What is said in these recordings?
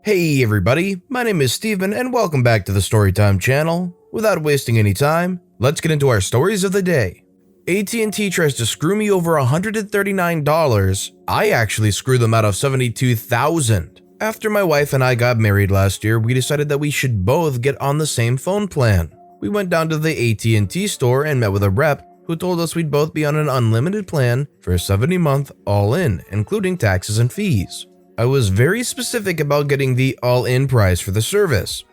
Hey everybody, my name is Steven and welcome back to the Storytime channel. Without wasting any time, let's get into our stories of the day. AT&T tries to screw me over $139. I actually screw them out of $72,000. After my wife and I got married last year, we decided that we should both get on the same phone plan. We went down to the AT&T store and met with a rep who told us we'd both be on an unlimited plan for a 70-month all-in, including taxes and fees. I was very specific about getting the all-in price for the service.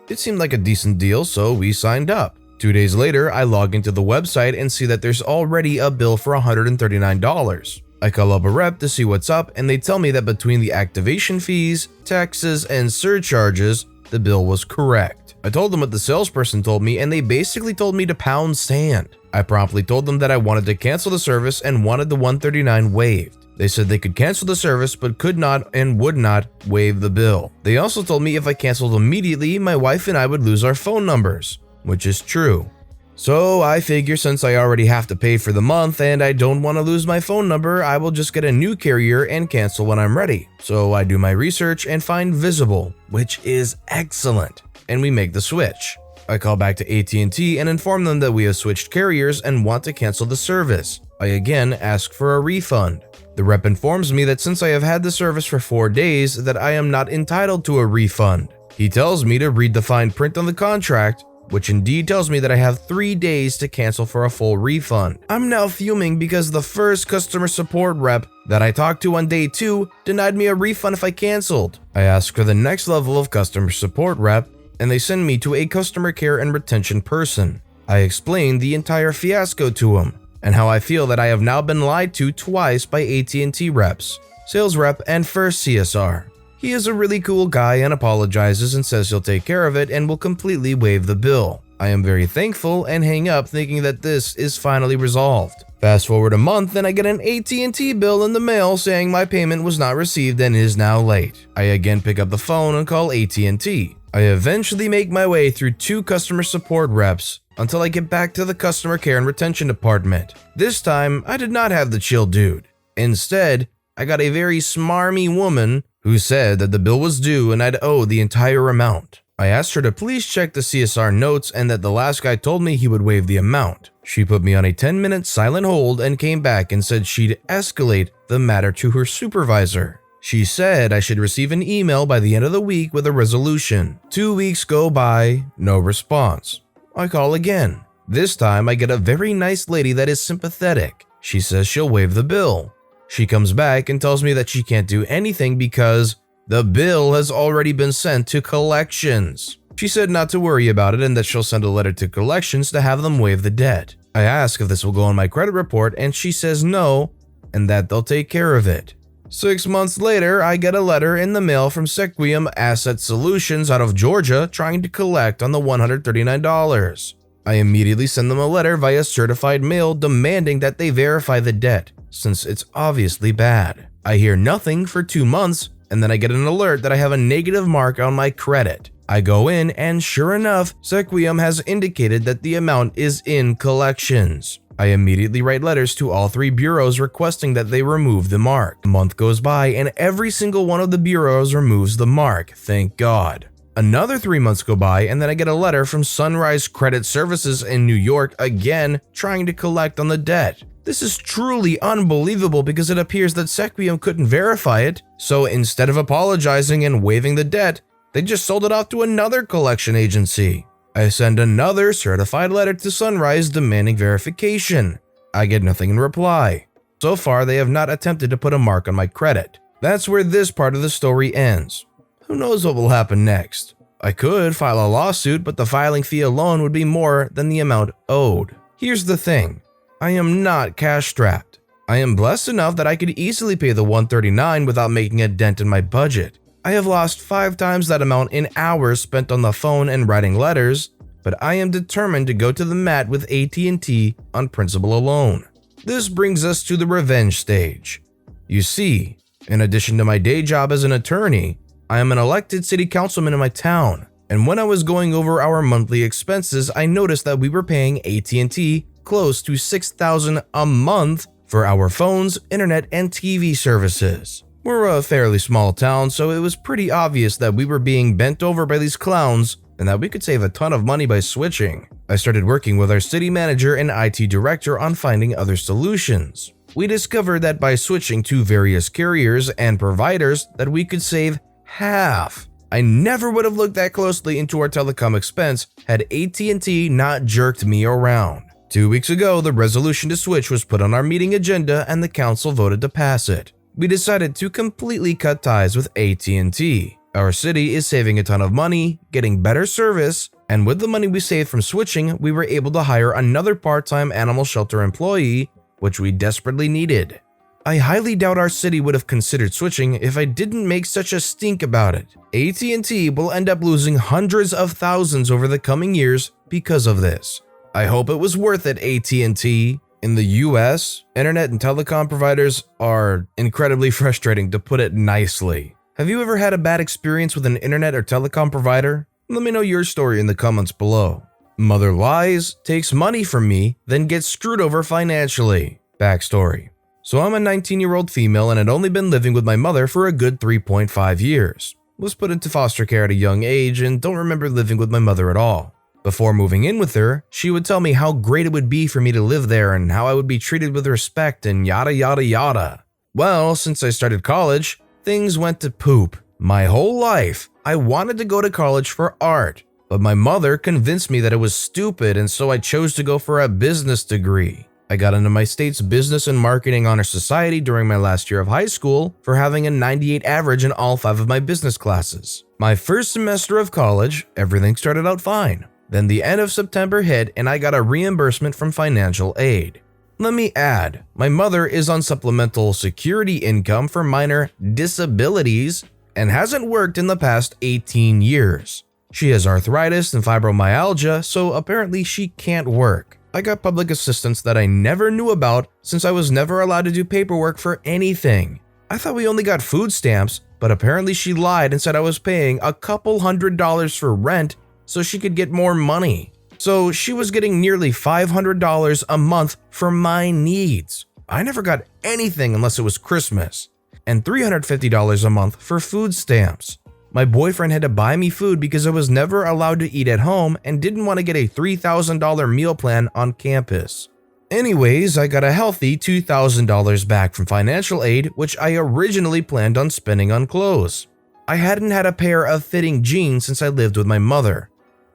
It seemed like a decent deal, so we signed up. 2 days later, I log into the website and see that there's already a bill for $139. I call up a rep to see what's up, and they tell me that between the activation fees, taxes, and surcharges, the bill was correct. I told them what the salesperson told me, and they basically told me to pound sand. I promptly told them that I wanted to cancel the service and wanted the $139 waived. They said they could cancel the service but could not and would not waive the bill. They also told me if I canceled immediately, my wife and I would lose our phone numbers, which is true. So I figure since I already have to pay for the month and I don't want to lose my phone number, I will just get a new carrier and cancel when I'm ready. So I do my research and find Visible, which is excellent, and we make the switch. I call back to AT&T and inform them that we have switched carriers and want to cancel the service. I again ask for a refund. The rep informs me that since I have had the service for 4 days, that I am not entitled to a refund. He tells me to read the fine print on the contract, which indeed tells me that I have 3 days to cancel for a full refund. I'm now fuming because the first customer support rep that I talked to on day 2 denied me a refund if I canceled. I ask for the next level of customer support rep, and they send me to a customer care and retention person. I explain the entire fiasco to him, and how I feel that I have now been lied to twice by AT&T reps, sales rep and first CSR. He is a really cool guy and apologizes and says he'll take care of it and will completely waive the bill. I am very thankful and hang up thinking that this is finally resolved. Fast forward a month and I get an AT&T bill in the mail saying my payment was not received and is now late. I again pick up the phone and call AT&T. I eventually make my way through 2 customer support reps until I get back to the customer care and retention department. This time, I did not have the chill dude. Instead, I got a very smarmy woman who said that the bill was due and I'd owe the entire amount. I asked her to please check the CSR notes and that the last guy told me he would waive the amount. She put me on a 10-minute silent hold and came back and said she'd escalate the matter to her supervisor. She said I should receive an email by the end of the week with a resolution. 2 weeks go by, no response. I call again. This time I get a very nice lady that is sympathetic. She says she'll waive the bill. She comes back and tells me that she can't do anything because the bill has already been sent to collections. She said not to worry about it and that she'll send a letter to collections to have them waive the debt. I ask if this will go on my credit report and she says no and that they'll take care of it. 6 months later, I get a letter in the mail from Sequium Asset Solutions out of Georgia trying to collect on the $139. I immediately send them a letter via certified mail demanding that they verify the debt, since it's obviously bad. I hear nothing for 2 months, and then I get an alert that I have a negative mark on my credit. I go in, and sure enough, Sequium has indicated that the amount is in collections. I immediately write letters to all 3 bureaus requesting that they remove the mark. A month goes by and every single one of the bureaus removes the mark, thank God. Another 3 months go by and then I get a letter from Sunrise Credit Services in New York again trying to collect on the debt. This is truly unbelievable because it appears that Sequium couldn't verify it, so instead of apologizing and waiving the debt, they just sold it off to another collection agency. I send another certified letter to Sunrise demanding verification. I get nothing in reply. So far, they have not attempted to put a mark on my credit. That's where this part of the story ends. Who knows what will happen next? I could file a lawsuit, but the filing fee alone would be more than the amount owed. Here's the thing. I am not cash strapped. I am blessed enough that I could easily pay the $139 without making a dent in my budget. I have lost 5 times that amount in hours spent on the phone and writing letters, but I am determined to go to the mat with AT&T on principle alone. This brings us to the revenge stage. You see, in addition to my day job as an attorney, I am an elected city councilman in my town, and when I was going over our monthly expenses, I noticed that we were paying AT&T close to $6,000 a month for our phones, internet, and TV services. We're a fairly small town, so it was pretty obvious that we were being bent over by these clowns and that we could save a ton of money by switching. I started working with our city manager and IT director on finding other solutions. We discovered that by switching to various carriers and providers that we could save half. I never would have looked that closely into our telecom expense had AT&T not jerked me around. 2 weeks ago, the resolution to switch was put on our meeting agenda and the council voted to pass it. We decided to completely cut ties with AT&T. Our city is saving a ton of money, getting better service, and with the money we saved from switching, we were able to hire another part-time animal shelter employee, which we desperately needed. I highly doubt our city would have considered switching if I didn't make such a stink about it. AT&T will end up losing hundreds of thousands over the coming years because of this. I hope it was worth it, AT&T. In the US, internet and telecom providers are incredibly frustrating, to put it nicely. Have you ever had a bad experience with an internet or telecom provider? Let me know your story in the comments below. Mother lies, takes money from me, then gets screwed over financially. Backstory. So I'm a 19-year-old female and had only been living with my mother for a good 3.5 years. Was put into foster care at a young age and don't remember living with my mother at all. Before moving in with her, she would tell me how great it would be for me to live there and how I would be treated with respect and yada yada yada. Well, since I started college, things went to poop. My whole life, I wanted to go to college for art, but my mother convinced me that it was stupid and so I chose to go for a business degree. I got into my state's Business and Marketing Honor Society during my last year of high school for having a 98 average in all 5 of my business classes. My first semester of college, everything started out fine. Then the end of September hit and I got a reimbursement from financial aid. Let me add, my mother is on supplemental security income for minor disabilities and hasn't worked in the past 18 years. She has arthritis and fibromyalgia, so apparently she can't work. I got public assistance that I never knew about since I was never allowed to do paperwork for anything. I thought we only got food stamps, but apparently she lied and said I was paying a couple $100s for rent so she could get more money. So she was getting nearly $500 a month for my needs. I never got anything unless it was Christmas. And $350 a month for food stamps. My boyfriend had to buy me food because I was never allowed to eat at home and didn't want to get a $3,000 meal plan on campus. Anyways, I got a healthy $2,000 back from financial aid, which I originally planned on spending on clothes. I hadn't had a pair of fitting jeans since I lived with my mother,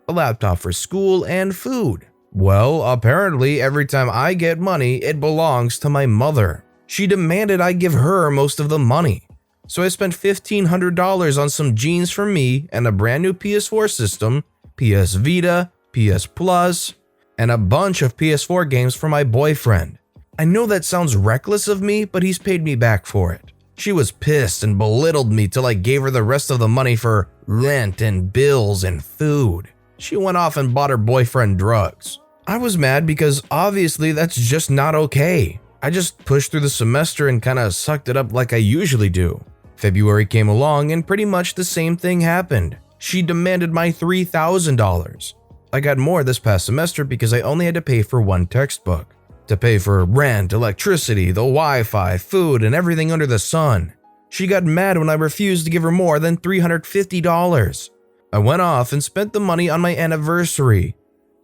a laptop for school, and food. Well, apparently every time I get money, it belongs to my mother. She demanded I give her most of the money. So I spent $1,500 on some jeans for me and a brand new PS4 system, PS Vita, PS Plus, and a bunch of PS4 games for my boyfriend. I know that sounds reckless of me, but he's paid me back for it. She was pissed and belittled me till I gave her the rest of the money for rent and bills and food. She went off and bought her boyfriend drugs. I was mad because obviously that's just not okay. I just pushed through the semester and kinda sucked it up like I usually do. February came along and pretty much the same thing happened. She demanded my $3,000. I got more this past semester because I only had to pay for one textbook. To pay for rent, electricity, the Wi-Fi, food, and everything under the sun. She got mad when I refused to give her more than $350. I went off and spent the money on my anniversary,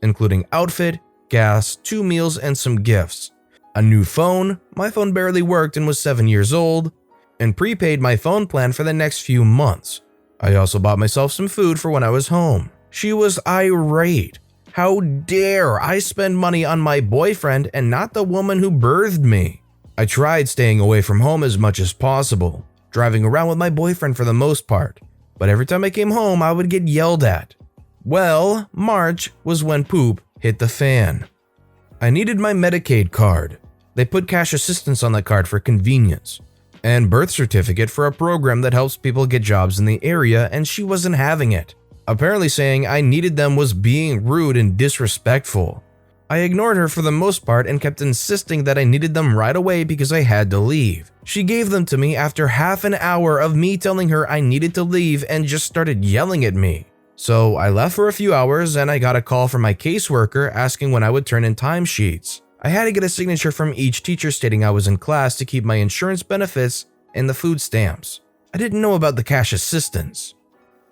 including outfit, gas, 2 meals, and some gifts. A new phone, my phone barely worked and was 7 years old, and prepaid my phone plan for the next few months. I also bought myself some food for when I was home. She was irate. How dare I spend money on my boyfriend and not the woman who birthed me? I tried staying away from home as much as possible, driving around with my boyfriend for the most part, but every time I came home I would get yelled at. Well, March was when poop hit the fan. I needed my Medicaid card. They put cash assistance on the card for convenience, and birth certificate for a program that helps people get jobs in the area, and she wasn't having it. Apparently saying I needed them was being rude and disrespectful. I ignored her for the most part and kept insisting that I needed them right away because I had to leave. She gave them to me after half an hour of me telling her I needed to leave and just started yelling at me. So I left for a few hours and I got a call from my caseworker asking when I would turn in timesheets. I had to get a signature from each teacher stating I was in class to keep my insurance benefits and the food stamps. I didn't know about the cash assistance.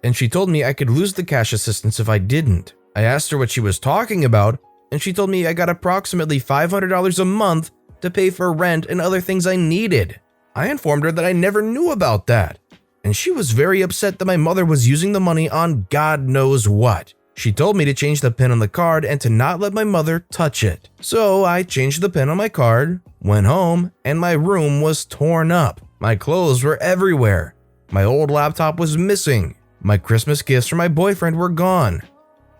And she told me I could lose the cash assistance if I didn't. I asked her what she was talking about, and she told me I got approximately $500 a month to pay for rent and other things I needed. I informed her that I never knew about that, and she was very upset that my mother was using the money on God knows what. She told me to change the pin on the card and to not let my mother touch it. So I changed the pin on my card, went home, and my room was torn up. My clothes were everywhere. My old laptop was missing. My Christmas gifts from my boyfriend were gone.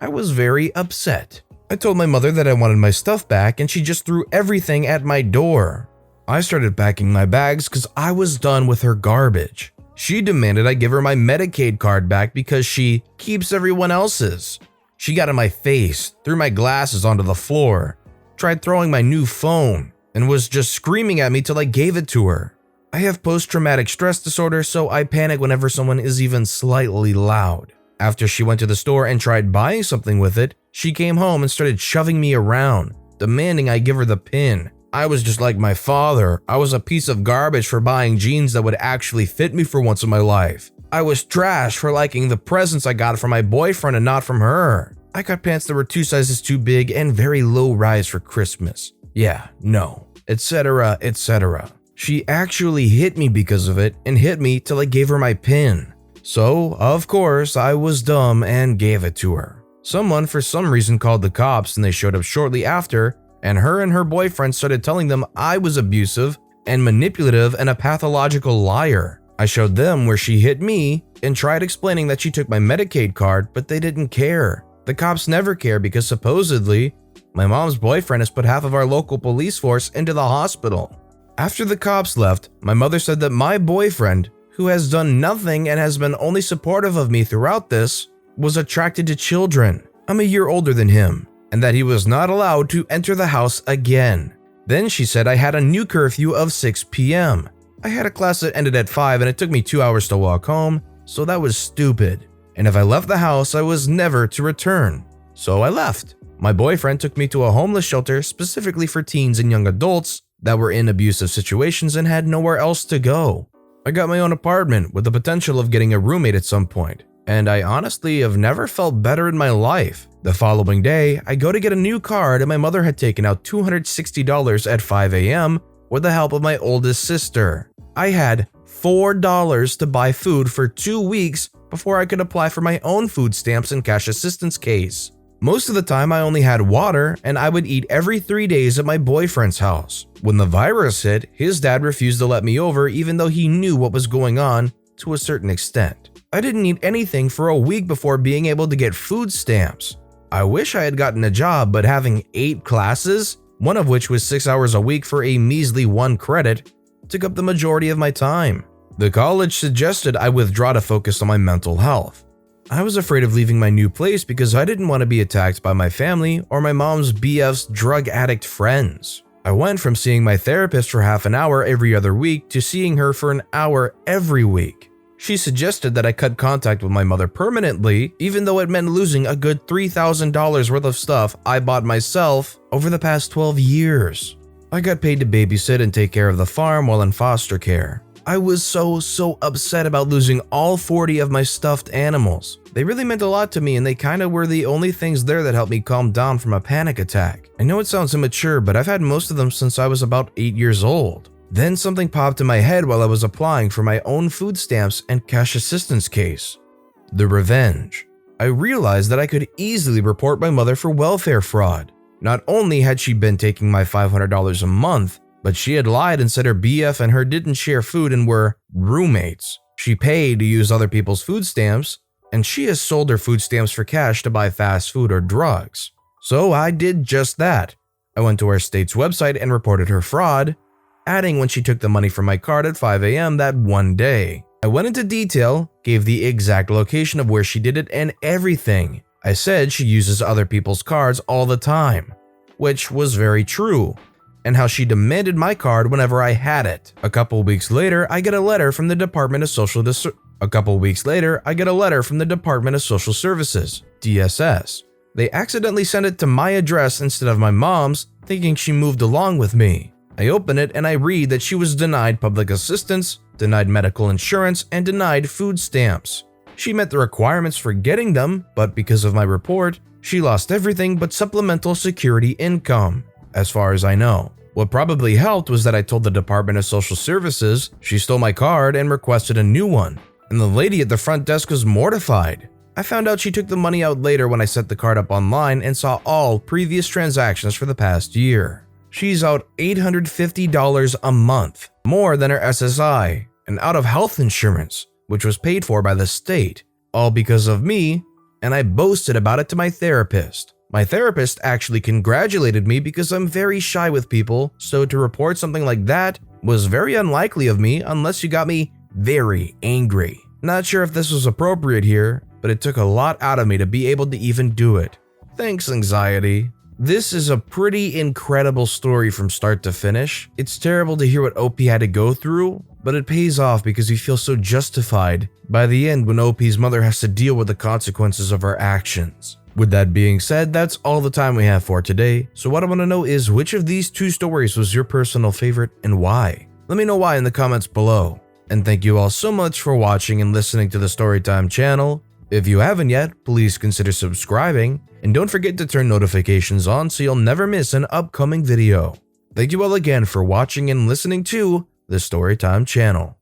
I was very upset. I told my mother that I wanted my stuff back, and she just threw everything at my door. I started packing my bags because I was done with her garbage. She demanded I give her my Medicaid card back because she keeps everyone else's. She got in my face, threw my glasses onto the floor, tried throwing my new phone, and was just screaming at me till I gave it to her. I have post-traumatic stress disorder, so I panic whenever someone is even slightly loud. After she went to the store and tried buying something with it, she came home and started shoving me around, demanding I give her the pin. I was just like my father. I was a piece of garbage for buying jeans that would actually fit me for once in my life. I was trash for liking the presents I got from my boyfriend and not from her. I got pants that were 2 sizes too big and very low rise for Christmas. Yeah, no, etc., etc. She actually hit me because of it and hit me till I gave her my pin. So, of course, I was dumb and gave it to her. Someone for some reason called the cops and they showed up shortly after, and her boyfriend started telling them I was abusive and manipulative and a pathological liar. I showed them where she hit me and tried explaining that she took my Medicaid card, but they didn't care. The cops never care because supposedly, my mom's boyfriend has put half of our local police force into the hospital. After the cops left, my mother said that my boyfriend, who has done nothing and has been only supportive of me throughout this, was attracted to children. I'm a year older than him, and that he was not allowed to enter the house again. Then she said I had a new curfew of 6 p.m. I had a class that ended at 5 and it took me 2 hours to walk home, so that was stupid. And if I left the house, I was never to return. So I left. My boyfriend took me to a homeless shelter specifically for teens and young adults that were in abusive situations and had nowhere else to go. I got my own apartment with the potential of getting a roommate at some point, and I honestly have never felt better in my life. The following day, I go to get a new card and my mother had taken out $260 at 5 a.m. with the help of my oldest sister. I had $4 to buy food for 2 weeks before I could apply for my own food stamps and cash assistance case. Most of the time I only had water and I would eat every 3 days at my boyfriend's house. When the virus hit, his dad refused to let me over even though he knew what was going on to a certain extent. I didn't eat anything for a week before being able to get food stamps. I wish I had gotten a job, but having 8 classes, one of which was 6 hours a week for a measly 1 credit, took up the majority of my time. The college suggested I withdraw to focus on my mental health. I was afraid of leaving my new place because I didn't want to be attacked by my family or my mom's BF's drug addict friends. I went from seeing my therapist for half an hour every other week to seeing her for an hour every week. She suggested that I cut contact with my mother permanently, even though it meant losing a good $3,000 worth of stuff I bought myself over the past 12 years. I got paid to babysit and take care of the farm while in foster care. I was so upset about losing all 40 of my stuffed animals. They really meant a lot to me and they kinda were the only things there that helped me calm down from a panic attack. I know it sounds immature, but I've had most of them since I was about 8 years old. Then something popped in my head while I was applying for my own food stamps and cash assistance case. The revenge. I realized that I could easily report my mother for welfare fraud. Not only had she been taking my $500 a month, but she had lied and said her BF and her didn't share food and were roommates. She paid to use other people's food stamps, and she has sold her food stamps for cash to buy fast food or drugs. So I did just that. I went to our state's website and reported her fraud, adding when she took the money from my card at 5 a.m. that one day. I went into detail, gave the exact location of where she did it and everything. I said she uses other people's cards all the time, which was very true, and how she demanded my card whenever I had it. A couple weeks later, I get a letter from the Department of Social Services, DSS. They accidentally sent it to my address instead of my mom's, thinking she moved along with me. I open it and I read that she was denied public assistance denied medical insurance, and denied food stamps. She met the requirements for getting them, but because of my report, she lost everything but supplemental security income, as far as I know. What probably helped was that I told the Department of Social Services she stole my card and requested a new one, and the lady at the front desk was mortified. I found out she took the money out later when I set the card up online and saw all previous transactions for the past year. She's out $850 a month, more than her SSI, and out of health insurance, which was paid for by the state, all because of me, and I boasted about it to my therapist. My therapist actually congratulated me because I'm very shy with people, so to report something like that was very unlikely of me unless you got me very angry. Not sure if this was appropriate here, but it took a lot out of me to be able to even do it. Thanks, anxiety. This is a pretty incredible story from start to finish. It's terrible to hear what OP had to go through, but it pays off because you feel so justified by the end when OP's mother has to deal with the consequences of her actions. With that being said, that's all the time we have for today, so what I want to know is which of these two stories was your personal favorite and why? Let me know why in the comments below. And thank you all so much for watching and listening to the Storytime channel. If you haven't yet, please consider subscribing, and don't forget to turn notifications on so you'll never miss an upcoming video. Thank you all again for watching and listening to the Storytime channel.